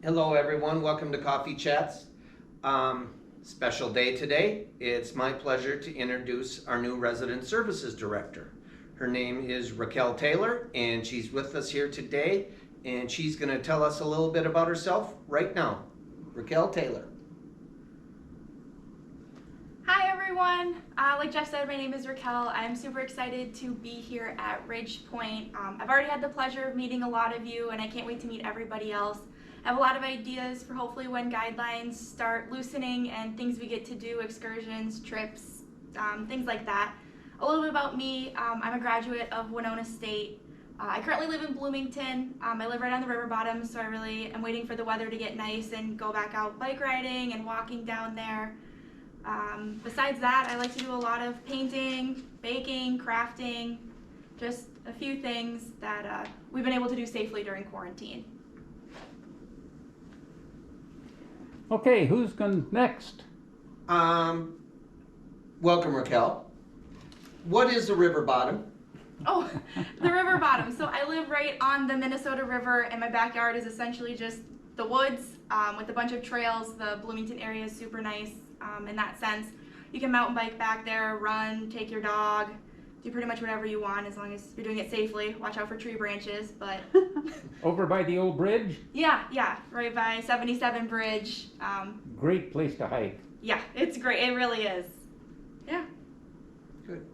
Hello everyone, welcome to Coffee Chats. Special day today. It's my pleasure to introduce our new Resident Services Director. Her name is Raquel Taylor and she's with us here today and she's going to tell us a little bit about herself right now. Raquel Taylor. Hi everyone, like Jeff said, my name is Raquel. I'm super excited to be here at Ridge Point. I've already had the pleasure of meeting a lot of you and I can't wait to meet everybody else. I have a lot of ideas for hopefully when guidelines start loosening and things we get to do, excursions, trips, things like that. A little bit about me, I'm a graduate of Winona State. I currently live in Bloomington. I live right on the river bottom, so I really am waiting for the weather to get nice and go back out bike riding and walking down there. Besides that, I like to do a lot of painting, baking, crafting, just a few things that we've been able to do safely during quarantine. Okay, who's going next? Welcome Raquel. What is the river bottom? Oh, the river bottom. So I live right on the Minnesota River and my backyard is essentially just the woods with a bunch of trails. The Bloomington area is super nice in that sense. You can mountain bike back there, run, take your dog, do pretty much whatever you want as long as you're doing it safely. Watch out for tree branches, but... Over by the old bridge? Yeah, right by 77 Bridge. Great place to hike. Yeah, it's great. It really is. Yeah. Good.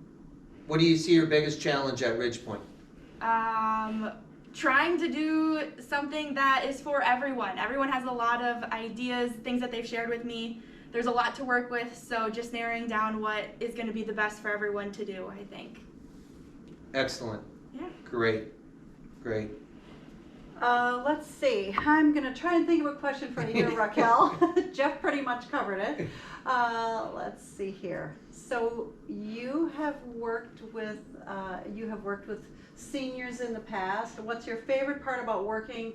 What do you see your biggest challenge at Ridge Point? Trying to do something that is for everyone. Everyone has a lot of ideas, things that they've shared with me. There's a lot to work with, so just narrowing down what is going to be the best for everyone to do, I think. Excellent. Yeah. Great. Let's see. I'm going to try and think of a question for you, Raquel. Jeff pretty much covered it. Let's see here. So you have worked with seniors in the past. What's your favorite part about working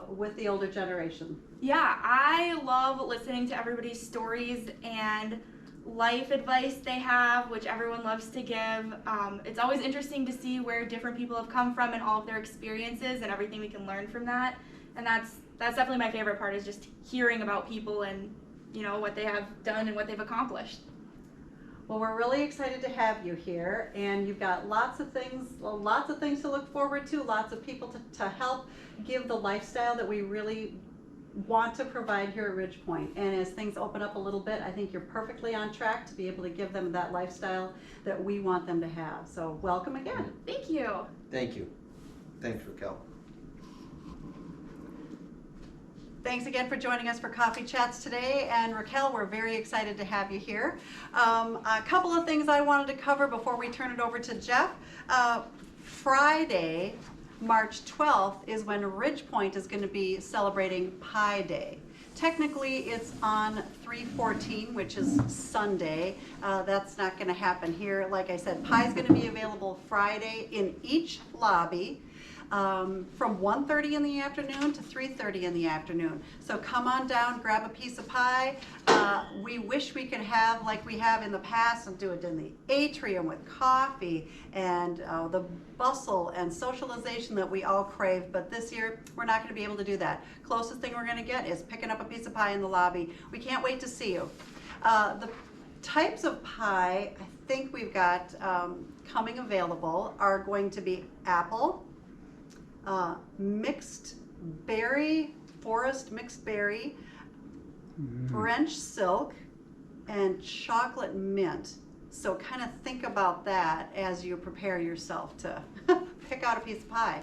with the older generation? Yeah, I love listening to everybody's stories and life advice they have, which everyone loves to give. It's always interesting to see where different people have come from and all of their experiences and everything we can learn from that. And that's definitely my favorite part, is just hearing about people and, you know, what they have done and what they've accomplished. Well, we're really excited to have you here, and you've got lots of things to look forward to, lots of people to help give the lifestyle that we really want to provide here at Ridge Point. And as things open up a little bit, I think you're perfectly on track to be able to give them that lifestyle that we want them to have. So welcome again. Thank you. Thank you. Thanks, Raquel. Thanks again for joining us for Coffee Chats today. And Raquel, we're very excited to have you here. A couple of things I wanted to cover before we turn it over to Jeff. Friday, March 12th is when Ridge Point is going to be celebrating Pie Day. Technically, it's on 3/14, which is Sunday. That's not going to happen here. Like I said, pie is going to be available Friday in each lobby. From 1:30 in the afternoon to 3:30 in the afternoon. So come on down, grab a piece of pie. We wish we could have, like we have in the past, and do it in the atrium with coffee and the bustle and socialization that we all crave, but this year we're not going to be able to do that. Closest thing we're going to get is picking up a piece of pie in the lobby. We can't wait to see you. The types of pie I think we've got coming available are going to be apple, mixed berry, forest mixed berry, French silk, and chocolate mint. So kind of think about that as you prepare yourself to pick out a piece of pie.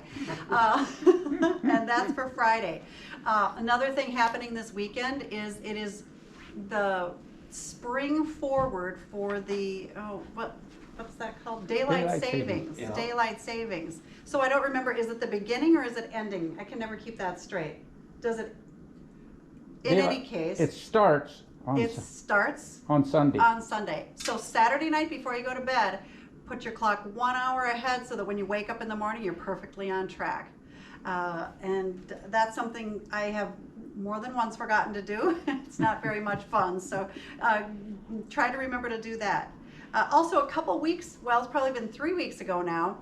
And that's for Friday. Another thing happening this weekend is it is the spring forward for the, what's that called? Daylight savings. Yeah. Daylight savings. So I don't remember, is it the beginning or is it ending? I can never keep that straight. Does it, in any case. It starts on Sunday. On Sunday. So Saturday night before you go to bed, put your clock 1 hour ahead so that when you wake up in the morning, you're perfectly on track. And that's something I have more than once forgotten to do. It's not very much fun, so try to remember to do that. Also, a couple weeks, well, it's probably been 3 weeks ago now,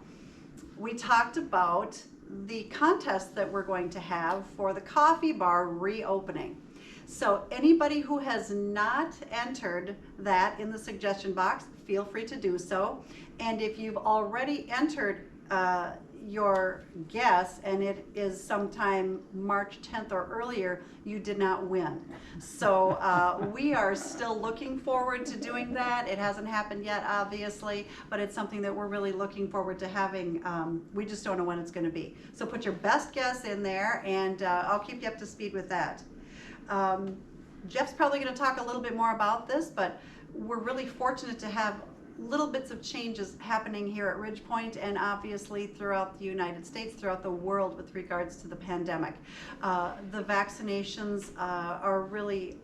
we talked about the contest that we're going to have for the coffee bar reopening. So anybody who has not entered that in the suggestion box, feel free to do so. And if you've already entered your guess and it is sometime March 10th or earlier, you did not win. So we are still looking forward to doing that. It hasn't happened yet, obviously, but it's something that we're really looking forward to having. We just don't know when it's going to be. So put your best guess in there, and I'll keep you up to speed with that. Jeff's probably going to talk a little bit more about this, but we're really fortunate to have little bits of changes happening here at Ridgepoint and obviously throughout the United States, throughout the world with regards to the pandemic. The vaccinations are really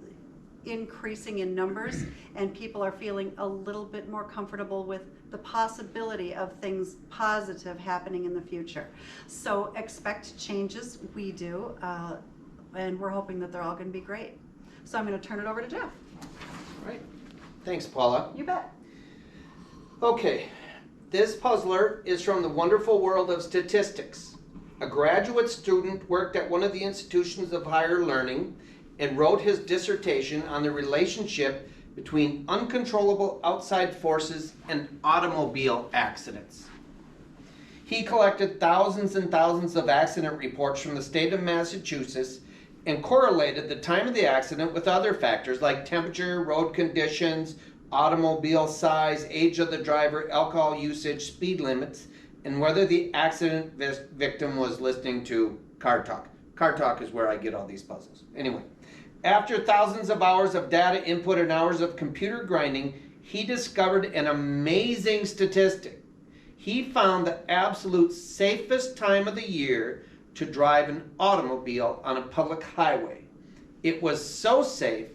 increasing in numbers, and people are feeling a little bit more comfortable with the possibility of things positive happening in the future. So expect changes, we do, and we're hoping that they're all going to be great. So I'm going to turn it over to Jeff. All right. Thanks, Paula. You bet. Okay, this puzzler is from the wonderful world of statistics. A graduate student worked at one of the institutions of higher learning and wrote his dissertation on the relationship between uncontrollable outside forces and automobile accidents. He collected thousands and thousands of accident reports from the state of Massachusetts and correlated the time of the accident with other factors like temperature, road conditions, automobile size, age of the driver, alcohol usage, speed limits, and whether the accident victim was listening to Car Talk. Car Talk is where I get all these puzzles. Anyway, after thousands of hours of data input and hours of computer grinding, he discovered an amazing statistic. He found the absolute safest time of the year to drive an automobile on a public highway. It was so safe,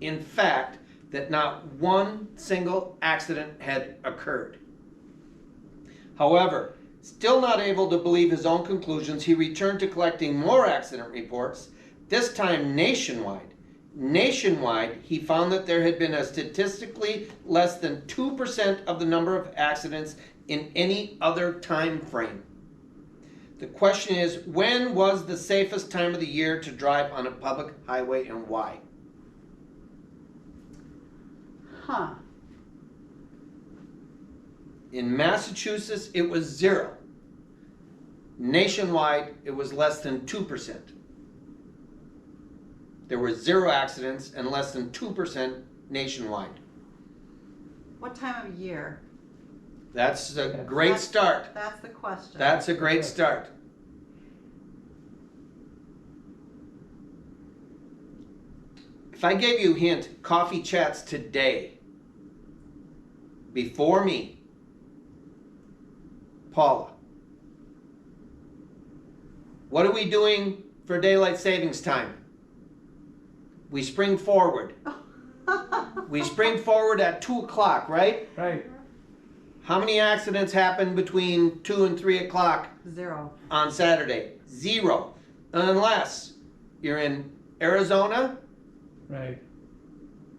in fact, that not one single accident had occurred. However, still not able to believe his own conclusions, he returned to collecting more accident reports, this time nationwide. Nationwide, he found that there had been a statistically less than 2% of the number of accidents in any other time frame. The question is, when was the safest time of the year to drive on a public highway and why? Huh. In Massachusetts, it was 0. Nationwide, it was less than 2%. There were 0 accidents and less than 2% nationwide. What time of year? That's a great start. That's the question. That's a great start. If I gave you a hint, coffee chats today, before me, Paula, what are we doing for daylight savings time? We spring forward. We spring forward at 2 o'clock, right? Right. How many accidents happen between 2 and 3 o'clock 0. on Saturday? 0. Unless you're in Arizona. Right.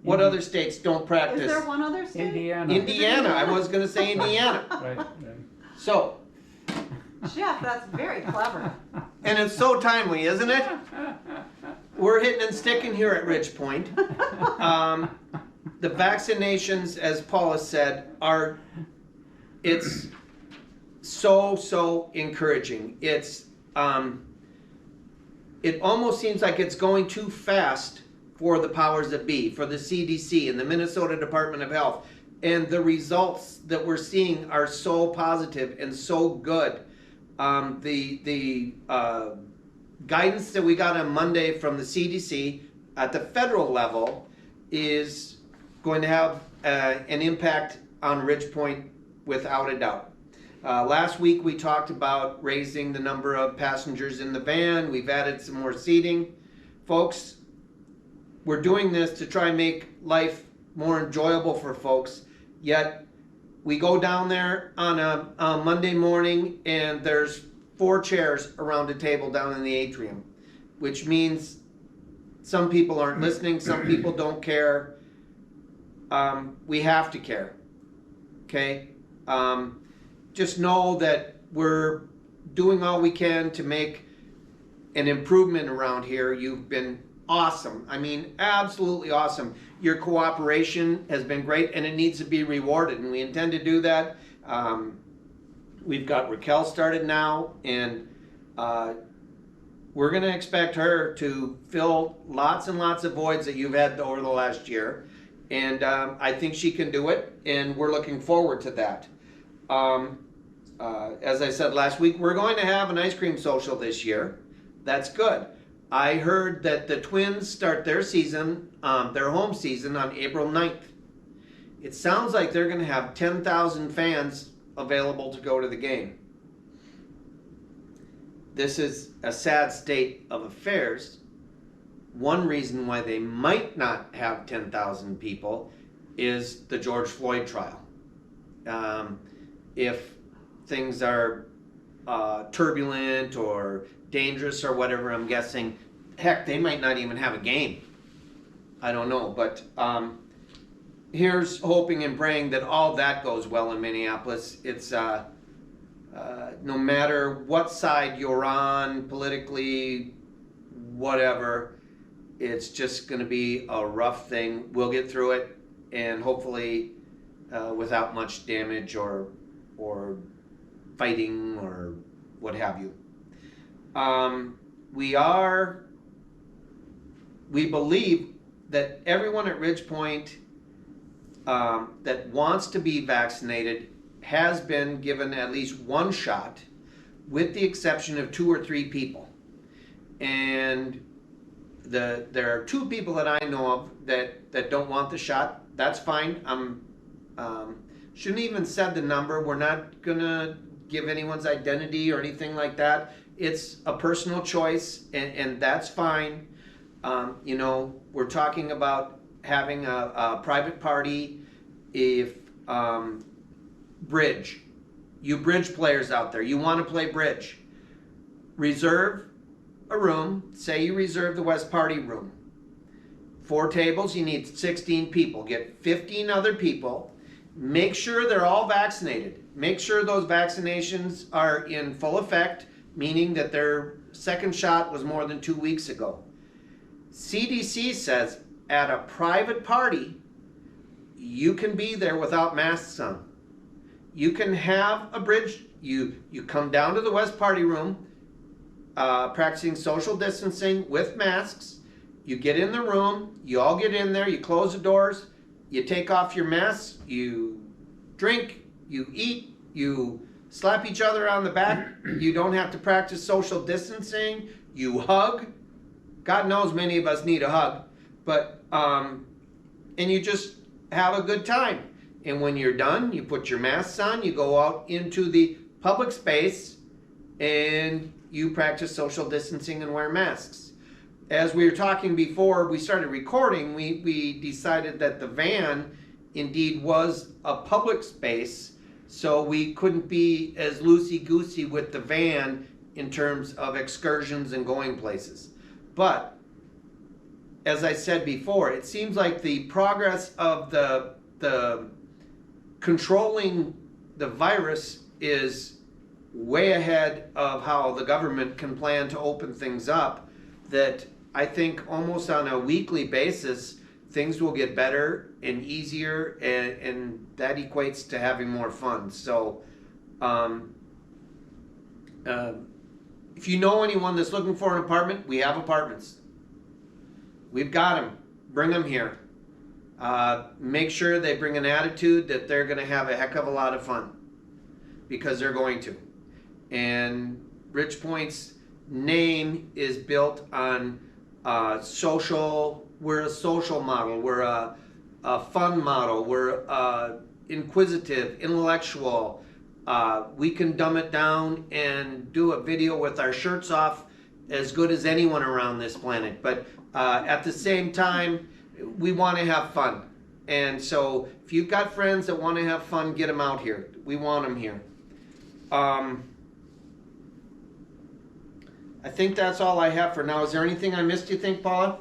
What other states don't practice? Is there one other state? Indiana. Indiana. I was going to say Indiana. Right, right. So, Jeff, that's very clever. and it's so timely, isn't it? We're hitting and sticking here at Ridgepoint. The vaccinations, as Paula said, it's so encouraging. It almost seems like it's going too fast for the powers that be, for the CDC and the Minnesota Department of Health. And the results that we're seeing are so positive and so good. The guidance that we got on Monday from the CDC at the federal level is going to have an impact on Ridgepoint without a doubt. Last week we talked about raising the number of passengers in the van. We've added some more seating. Folks, we're doing this to try and make life more enjoyable for folks, yet we go down there on a Monday morning and there's 4 chairs around a table down in the atrium, which means some people aren't listening, some people don't care. We have to care, okay? Just know that we're doing all we can to make an improvement around here. You've been awesome. I mean, absolutely awesome. Your cooperation has been great, and it needs to be rewarded, and we intend to do that. We've got Raquel started now, and we're going to expect her to fill lots and lots of voids that you've had over the last year. And I think she can do it, and we're looking forward to that. As I said last week, we're going to have an ice cream social this year. That's good. I heard that the Twins start their season, their home season, on April 9th. It sounds like they're going to have 10,000 fans available to go to the game. This is a sad state of affairs. One reason why they might not have 10,000 people is the George Floyd trial. If things are turbulent or dangerous or whatever, I'm guessing, heck, they might not even have a game. I don't know, but here's hoping and praying that all that goes well in Minneapolis. It's no matter what side you're on politically, whatever, it's just going to be a rough thing. We'll get through it, and hopefully without much damage or fighting or what have you. We believe that everyone at Ridge Point that wants to be vaccinated has been given at least one shot, with the exception of 2 or 3 people. And there are 2 people that I know of that don't want the shot. That's fine. Shouldn't even said the number. We're not gonna give anyone's identity or anything like that. It's a personal choice, and that's fine. We're talking about having a private party. If bridge, you bridge players out there, you want to play bridge, reserve a room. Say you reserve the West Party room. 4 tables, you need 16 people. Get 15 other people. Make sure they're all vaccinated. Make sure those vaccinations are in full effect, meaning that their second shot was more than 2 weeks ago. CDC says at a private party, you can be there without masks on. You can have a bridge. You come down to the West Party room, practicing social distancing with masks. You get in the room, you all get in there, you close the doors, you take off your masks, you drink, you eat, you slap each other on the back. You don't have to practice social distancing. You hug. God knows many of us need a hug. But, and you just have a good time. And when you're done, you put your masks on, you go out into the public space, and you practice social distancing and wear masks. As we were talking before we started recording, we decided that the van indeed was a public space, so we couldn't be as loosey-goosey with the van in terms of excursions and going places. But, as I said before, it seems like the progress of the controlling the virus is way ahead of how the government can plan to open things up, that I think almost on a weekly basis things will get better and easier, and that equates to having more fun. So if you know anyone that's looking for an apartment, we have apartments. We've got them. Bring them here. Make sure they bring an attitude that they're going to have a heck of a lot of fun, because they're going to. And Ridge Point's name is built on social. We're a social model. We're a fun model. We're inquisitive, intellectual. We can dumb it down and do a video with our shirts off as good as anyone around this planet. But at the same time, we want to have fun. And so if you've got friends that want to have fun, get them out here. We want them here. I think that's all I have for now. Is there anything I missed, you think, Paula?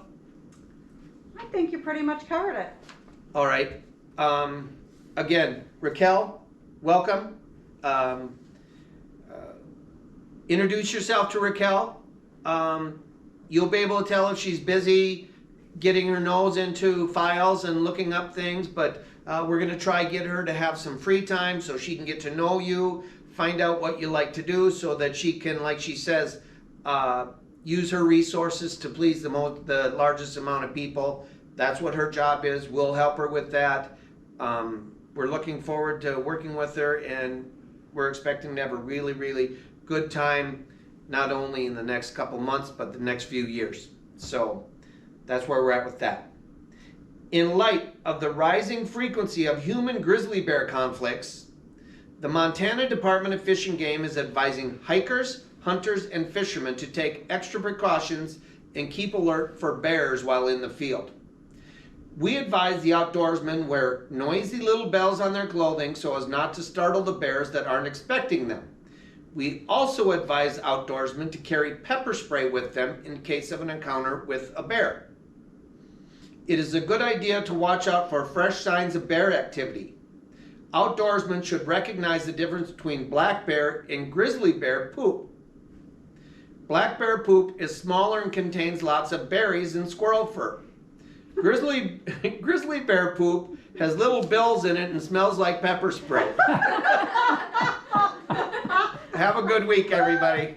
I think you pretty much covered it. All right. Again, Raquel, welcome. introduce yourself to Raquel. You'll be able to tell if she's busy getting her nose into files and looking up things, but we're going to try get her to have some free time so she can get to know you, find out what you like to do so that she can, like she says, use her resources to please the largest amount of people. That's what her job is. We'll help her with that. We're looking forward to working with her, and we're expecting to have a really, really good time, not only in the next couple months, but the next few years. So that's where we're at with that. In light of the rising frequency of human grizzly bear conflicts, the Montana Department of Fish and Game is advising hikers, hunters, and fishermen to take extra precautions and keep alert for bears while in the field. We advise the outdoorsmen wear noisy little bells on their clothing so as not to startle the bears that aren't expecting them. We also advise outdoorsmen to carry pepper spray with them in case of an encounter with a bear. It is a good idea to watch out for fresh signs of bear activity. Outdoorsmen should recognize the difference between black bear and grizzly bear poop. Black bear poop is smaller and contains lots of berries and squirrel fur. Grizzly bear poop has little bills in it and smells like pepper spray. Have a good week, everybody.